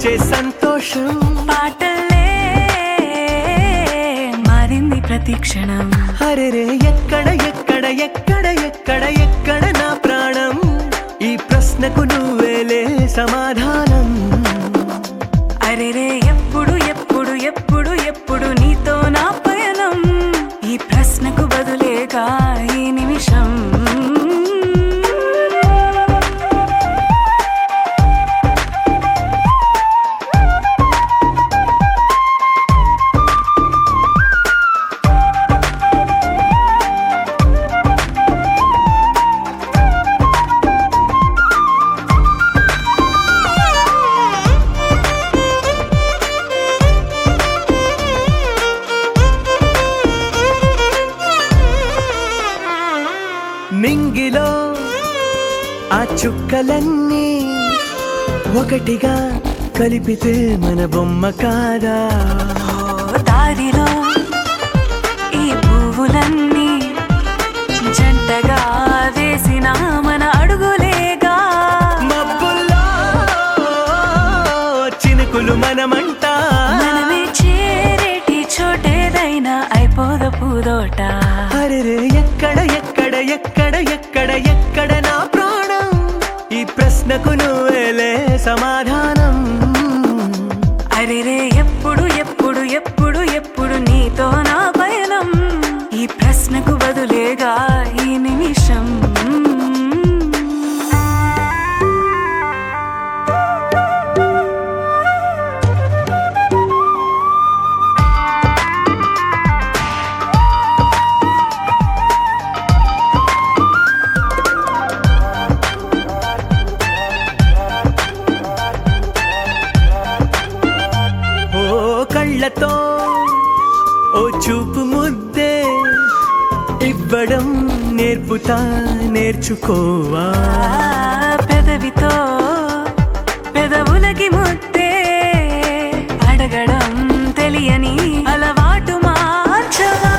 వచ్చే సంతోషం పాటలే మారింది ప్రతి క్షణం. అరెరే ఎక్కడ ఎక్కడ ఎక్కడ ఎక్కడ ఎక్కడ నా ప్రాణం, ఈ ప్రశ్నకు నువ్వేలే సమాధానం. అరెరే ఎప్పుడు ఎప్పుడు ఎప్పుడు ఎప్పుడు నీతో నా పయనం, ఈ ప్రశ్నకు బదులేగా ఈ నిమిషం. నింగిలో ఆ చుక్కలన్నీ ఒకటిగా కలిపితే మన బొమ్మ కాదా. దారిలో ఈ పువ్వులన్నీ జంటగా వేసిన మన అడుగులేగా. మబ్బుల్లో చినుకులు మనమంట, మనమే చేరేటి చోటేదైనా అయిపోద పూదోట. అరెరే ఎక్కడ ఎక్కడ ఎక్కడ ఎక్కడ ఎక్కడ నా ప్రాణం, ఈ ప్రశ్నకు నువ్వేలే సమాధానం. అరెరే ఎప్పుడు ఎప్పుడు ఎప్పుడు ఎప్పుడు నీతో నా పయనం, ఈ ప్రశ్నకు బదులేగా ఈ నిమిషం. కళ్ళతో ఓ చూపు ముద్దే ఇవ్వడం నేర్పుతా, నేర్చుకోవా. పెదవితో పెదవులకి ముద్దే అడగడం తెలియని అలవాటు మార్చవా.